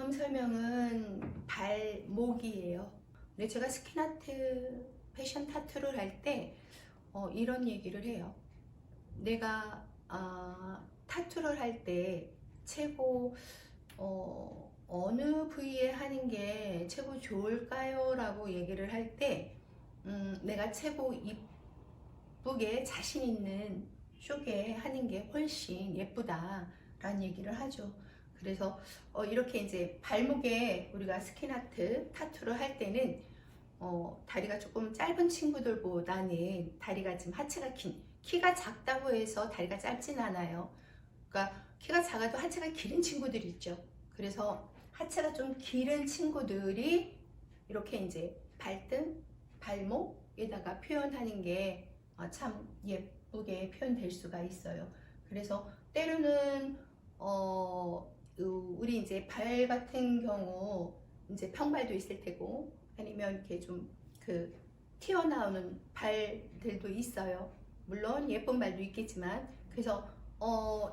이번 설명은 발목이에요. 근데 제가 스킨아트, 패션 타투를 할 때 이런 얘기를 해요. 내가 타투를 할 때 최고 어느 부위에 하는 게 최고 좋을까요? 라고 얘기를 할 때 내가 최고 이쁘게 자신 있는 쪽에 하는 게 훨씬 예쁘다 라는 얘기를 하죠. 그래서 이렇게 이제 발목에 우리가 스킨아트 타투를 할 때는 다리가 조금 짧은 친구들보다는 다리가 지금 하체가 긴, 키가 작다고 해서 다리가 짧진 않아요. 그러니까 키가 작아도 하체가 길은 친구들이 있죠. 그래서 하체가 좀 길은 친구들이 이렇게 이제 발등, 발목에다가 표현하는 게 참 예쁘게 표현될 수가 있어요. 그래서 때로는 우리 이제 발 같은 경우 이제 평발도 있을 테고 아니면 이렇게 좀 그 튀어나오는 발들도 있어요. 물론 예쁜 발도 있겠지만 그래서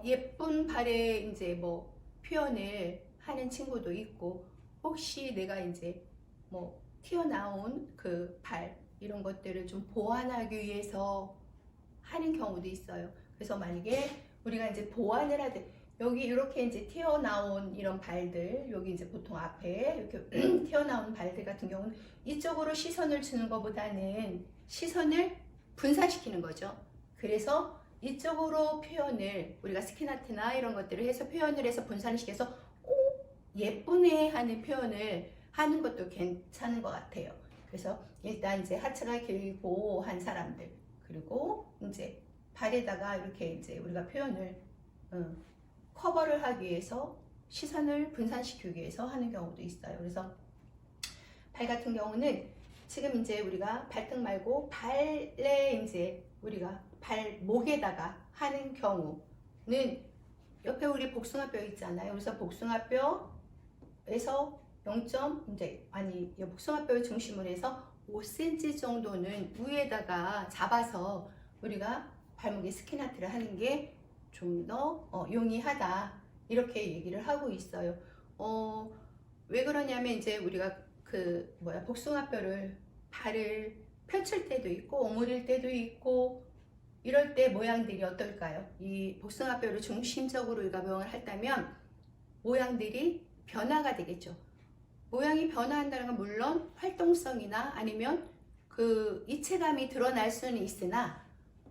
예쁜 발에 이제 뭐 표현을 하는 친구도 있고 혹시 내가 이제 뭐 튀어나온 그 발 이런 것들을 좀 보완하기 위해서 하는 경우도 있어요. 그래서 만약에 우리가 이제 보완을 하되 여기 이렇게 이제 튀어나온 이런 발들, 여기 이제 보통 앞에 이렇게 튀어나온 발들 같은 경우는 이쪽으로 시선을 주는 것보다는 시선을 분산시키는 거죠. 그래서 이쪽으로 표현을 우리가 스킨아트나 이런 것들을 해서 표현을 해서 분산을 시켜서 예쁘네 하는 표현을 하는 것도 괜찮은 것 같아요. 그래서 일단 이제 하체가 길고 한 사람들 그리고 이제 발에다가 이렇게 이제 우리가 표현을 커버를 하기 위해서 시선을 분산시키기 위해서 하는 경우도 있어요. 그래서 발 같은 경우는 지금 이제 우리가 발등 말고 발에 이제 우리가 발목에다가 하는 경우는 옆에 우리 복숭아뼈 있잖아요. 그래서 복숭아뼈에서 0. 이제 아니 복숭아뼈를 중심으로 해서 5cm 정도는 위에다가 잡아서 우리가 발목에 스킨아트를 하는 게 좀 더 용이하다 이렇게 얘기를 하고 있어요. 왜 그러냐면 이제 우리가 그 복숭아뼈를 발을 펼칠 때도 있고 오므릴 때도 있고 이럴 때 모양들이 어떨까요? 이 복숭아뼈를 중심적으로 우리가 모양을 한다면 모양들이 변화가 되겠죠. 모양이 변화한다는 건 물론 활동성이나 아니면 그 입체감이 드러날 수는 있으나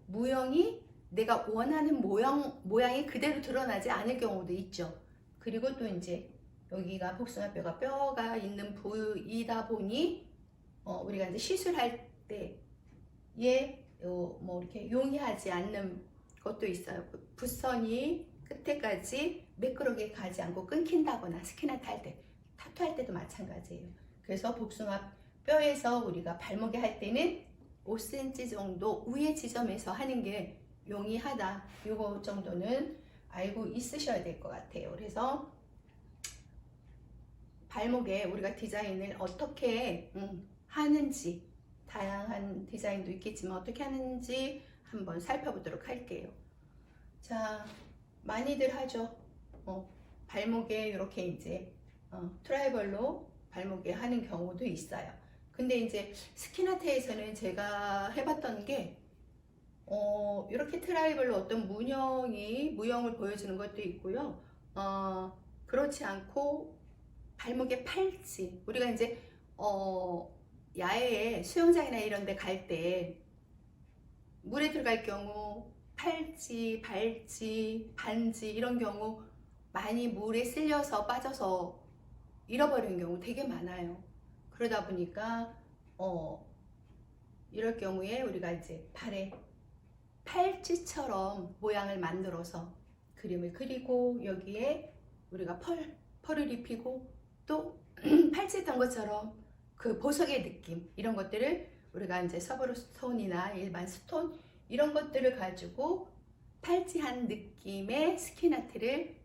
모형이 내가 원하는 모양이 그대로 드러나지 않을 경우도 있죠. 그리고 또 이제 여기가 복숭아뼈가 뼈가 있는 부위이다 보니 우리가 이제 시술할 때에 뭐 이렇게 용이하지 않는 것도 있어요. 붓선이 끝에까지 매끄럽게 가지 않고 끊긴다거나 스킨아트 할 때, 타투할 때도 마찬가지예요. 그래서 복숭아뼈에서 우리가 발목에 할 때는 5cm 정도 위의 지점에서 하는 게 용이하다. 요거 정도는 알고 있으셔야 될 것 같아요. 그래서 발목에 우리가 디자인을 어떻게 하는지 다양한 디자인도 있겠지만 어떻게 하는지 한번 살펴보도록 할게요. 자, 많이들 하죠. 발목에 이렇게 이제 트라이벌로 발목에 하는 경우도 있어요. 근데 이제 스킨아트에서는 제가 해봤던 게 이렇게 트라이벌로 어떤 무형을 보여주는 것도 있고요. 그렇지 않고 발목에 팔찌, 우리가 이제 야외에 수영장이나 이런 데 갈 때 물에 들어갈 경우 팔찌, 발찌, 반지 이런 경우 많이 물에 쓸려서 빠져서 잃어버리는 경우 되게 많아요. 그러다 보니까 이럴 경우에 우리가 이제 발에 팔찌처럼 모양을 만들어서 그림을 그리고 여기에 우리가 펄을 입히고 또 팔찌했던 것처럼 그 보석의 느낌 이런 것들을 우리가 이제 서브로 스톤이나 일반 스톤 이런 것들을 가지고 팔찌한 느낌의 스킨아트를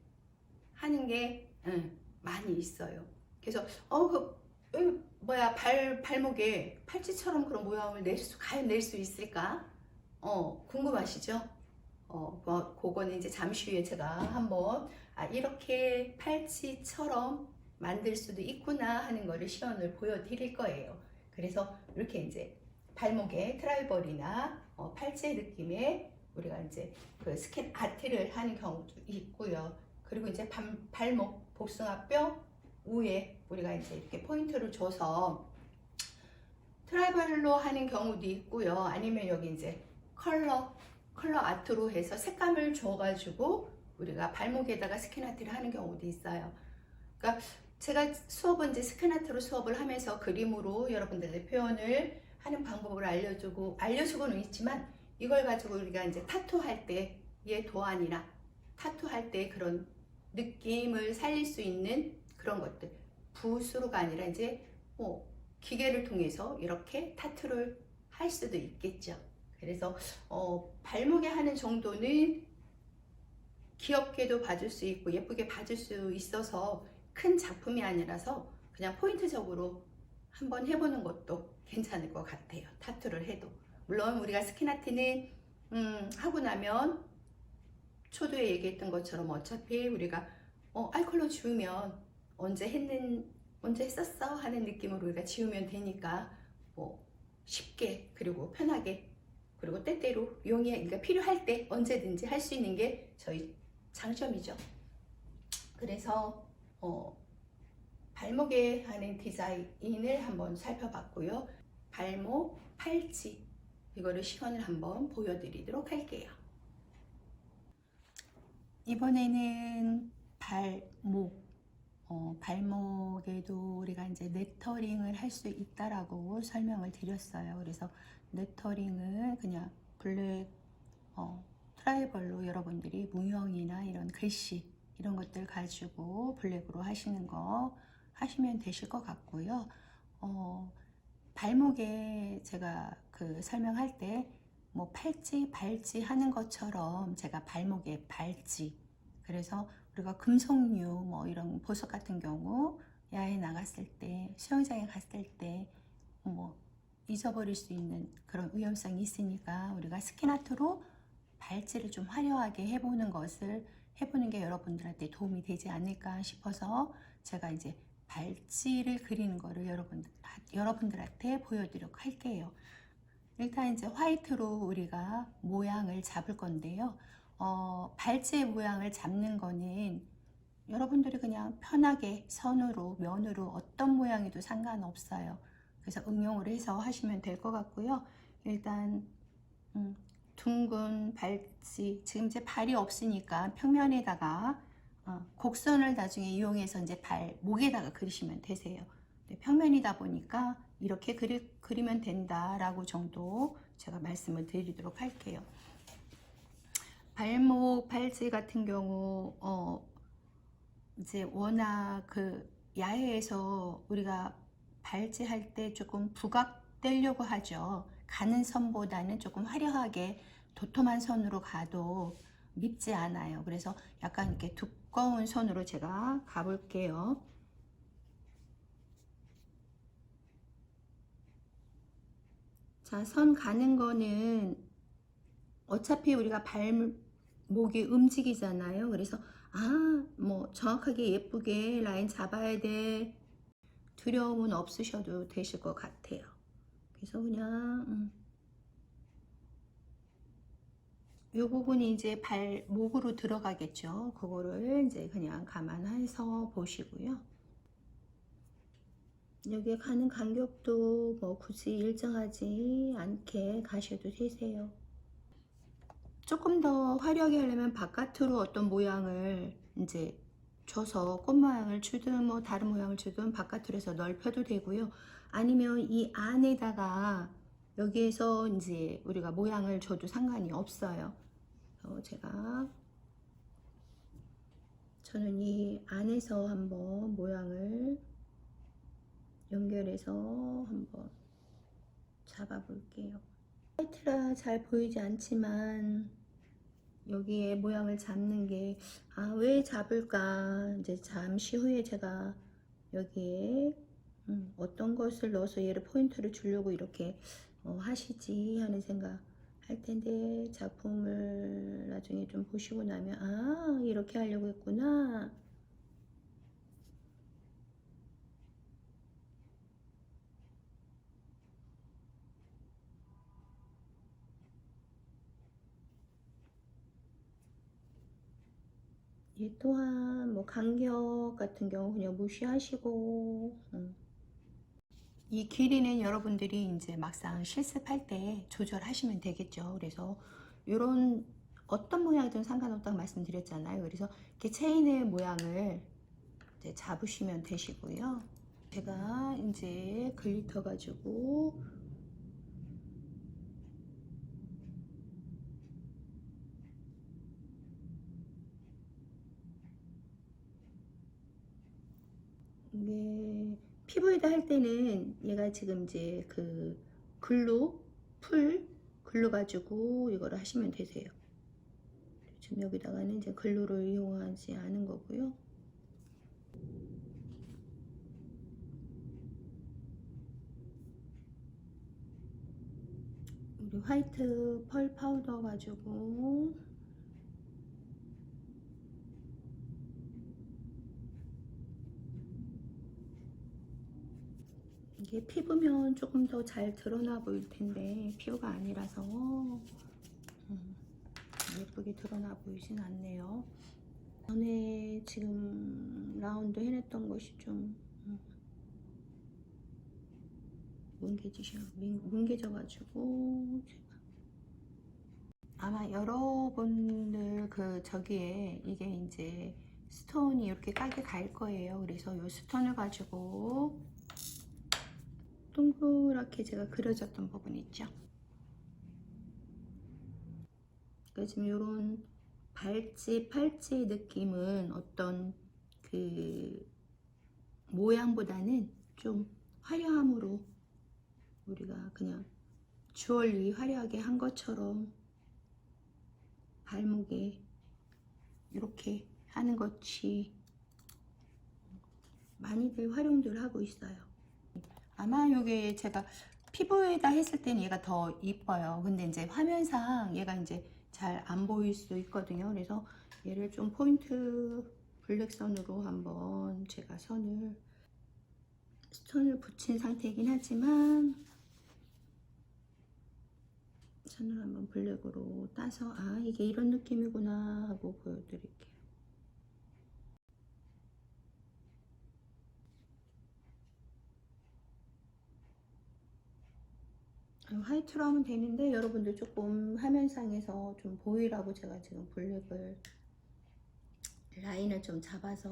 하는 게 많이 있어요. 그래서 발목에 팔찌처럼 그런 모양을 과연 낼 수 있을까? 궁금하시죠? 그거는 이제 잠시 후에 제가 한번 이렇게 팔찌처럼 만들 수도 있구나 하는 거를 시연을 보여드릴 거예요. 그래서 이렇게 이제 발목에 트라이벌이나 팔찌 느낌의 우리가 이제 그 스킨 아트를 하는 경우도 있고요. 그리고 이제 발목 복숭아뼈 위에 우리가 이제 이렇게 포인트를 줘서 트라이벌로 하는 경우도 있고요. 아니면 여기 이제 컬러 아트로 해서 색감을 줘가지고 우리가 발목에다가 스킨 아트를 하는 경우도 있어요. 그러니까 제가 수업은 이제 스킨 아트로 수업을 하면서 그림으로 여러분들의 표현을 하는 방법을 알려주고는 있지만, 이걸 가지고 우리가 이제 타투할 때의 도안이나 타투할 때 그런 느낌을 살릴 수 있는 그런 것들, 붓으로가 아니라 이제 기계를 통해서 이렇게 타투를 할 수도 있겠죠. 그래서 발목에 하는 정도는 귀엽게도 봐줄 수 있고 예쁘게 봐줄 수 있어서 큰 작품이 아니라서 그냥 포인트적으로 한번 해보는 것도 괜찮을 것 같아요. 타투를 해도. 물론 우리가 스킨아트는 하고 나면 초두에 얘기했던 것처럼 어차피 우리가 알콜로 지우면 언제 했었어 하는 느낌으로 우리가 지우면 되니까 쉽게 그리고 편하게 그리고 때때로 그러니까 필요할 때 언제든지 할 수 있는 게 저희 장점이죠. 그래서 발목에 하는 디자인을 한번 살펴봤고요. 발목, 팔찌 이거를 시연을 한번 보여드리도록 할게요. 이번에는 발목에도 우리가 이제 네터링을 할 수 있다라고 설명을 드렸어요. 그래서 네터링은 그냥 블랙 트라이벌로 여러분들이 무형이나 이런 글씨 이런 것들 가지고 블랙으로 하시는 거 하시면 되실 것 같고요. 발목에 제가 그 설명할 때 뭐 팔찌, 발찌 하는 것처럼 제가 발목에 발찌, 그래서 우리가 금속류 뭐 이런 보석 같은 경우 야외 나갔을 때, 수영장에 갔을 때 뭐 잊어버릴 수 있는 그런 위험성이 있으니까 우리가 스킨아트로 발찌를 좀 화려하게 해보는 게 여러분들한테 도움이 되지 않을까 싶어서 제가 이제 발찌를 그리는 거를 여러분들한테 보여드리도록 할게요. 일단 이제 화이트로 우리가 모양을 잡을 건데요. 발찌의 모양을 잡는 거는 여러분들이 그냥 편하게 선으로, 면으로 어떤 모양이도 상관없어요. 그래서 응용을 해서 하시면 될 것 같고요. 일단 둥근 발찌, 지금 이제 발이 없으니까 평면에다가 곡선을 나중에 이용해서 이제 목에다가 그리시면 되세요. 평면이다 보니까 이렇게 그리면 된다라고 정도 제가 말씀을 드리도록 할게요. 발목 발찌 같은 경우 이제 워낙 그 야외에서 우리가 발찌 할 때 조금 부각되려고 하죠. 가는 선보다는 조금 화려하게 도톰한 선으로 가도 밉지 않아요. 그래서 약간 이렇게 두꺼운 선으로 제가 가볼게요. 자, 선 가는 거는 어차피 우리가 발목이 움직이잖아요. 그래서 뭐 정확하게 예쁘게 라인 잡아야 돼, 두려움은 없으셔도 되실 것 같아요. 그래서 그냥 이 부분이 이제 발목으로 들어가겠죠. 그거를 이제 그냥 감안해서 보시고요. 여기에 가는 간격도 뭐 굳이 일정하지 않게 가셔도 되세요. 조금 더 화려하게 하려면 바깥으로 어떤 모양을 이제 줘서 꽃 모양을 주든 뭐 다른 모양을 주든 바깥으로 해서 넓혀도 되고요. 아니면 이 안에다가 여기에서 이제 우리가 모양을 줘도 상관이 없어요. 저는 이 안에서 한번 모양을 연결해서 한번 잡아 볼게요. 화이트라 잘 보이지 않지만 여기에 모양을 잡는 게 왜 잡을까, 이제 잠시 후에 제가 여기에 어떤 것을 넣어서 얘를 포인트를 주려고 이렇게 하시지 하는 생각 할 텐데, 작품을 나중에 좀 보시고 나면 이렇게 하려고 했구나. 얘 또한 뭐 간격 같은 경우 그냥 무시하시고 이 길이는 여러분들이 이제 막상 실습할 때 조절하시면 되겠죠. 그래서 이런 어떤 모양이든 상관없다고 말씀드렸잖아요. 그래서 이렇게 체인의 모양을 이제 잡으시면 되시고요. 제가 이제 글리터 가지고 이게 피부에다 할 때는 얘가 지금 이제 그 글루 가지고 이거를 하시면 되세요. 지금 여기다가는 이제 글루를 이용하지 않은 거고요. 우리 화이트 펄 파우더 가지고 이게 피부면 조금 더 잘 드러나 보일 텐데 피부가 아니라서 예쁘게 드러나 보이진 않네요. 전에 지금 라운드 해냈던 것이 좀 뭉개져가지고 아마 여러분들 그 저기에 이게 이제 스톤이 이렇게 깔게 갈 거예요. 그래서 이 스톤을 가지고 동그랗게 제가 그려졌던 부분 있죠. 그러니까 지금 이런 발찌, 팔찌 느낌은 어떤 그 모양보다는 좀 화려함으로 우리가 그냥 주얼리 화려하게 한 것처럼 발목에 이렇게 하는 것이 많이들 활용들 하고 있어요. 아마 이게 제가 피부에다 했을 때는 얘가 더 이뻐요. 근데 이제 화면상 얘가 이제 잘 안 보일 수 있거든요. 그래서 얘를 좀 포인트 블랙선으로 한번 제가 스톤을 붙인 상태이긴 하지만 선을 한번 블랙으로 따서 아 이게 이런 느낌이구나 하고 보여드릴게요. 화이트로 하면 되는데 여러분들 조금 화면상에서 좀 보이라고 제가 지금 블랙을 라인을 좀 잡아서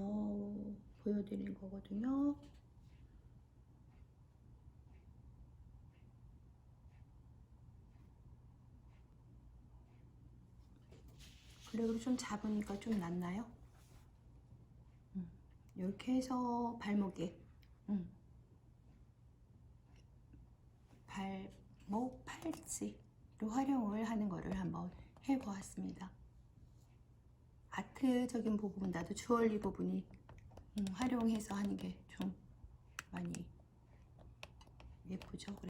보여드리는 거거든요. 블랙으로 좀 잡으니까 좀 낫나요? 이렇게 해서 발목에 발목 팔찌로 활용을 하는 거를 한번 해보았습니다. 아트적인 부분보다도 주얼리 부분이 활용해서 하는 게 좀 많이 예쁘죠.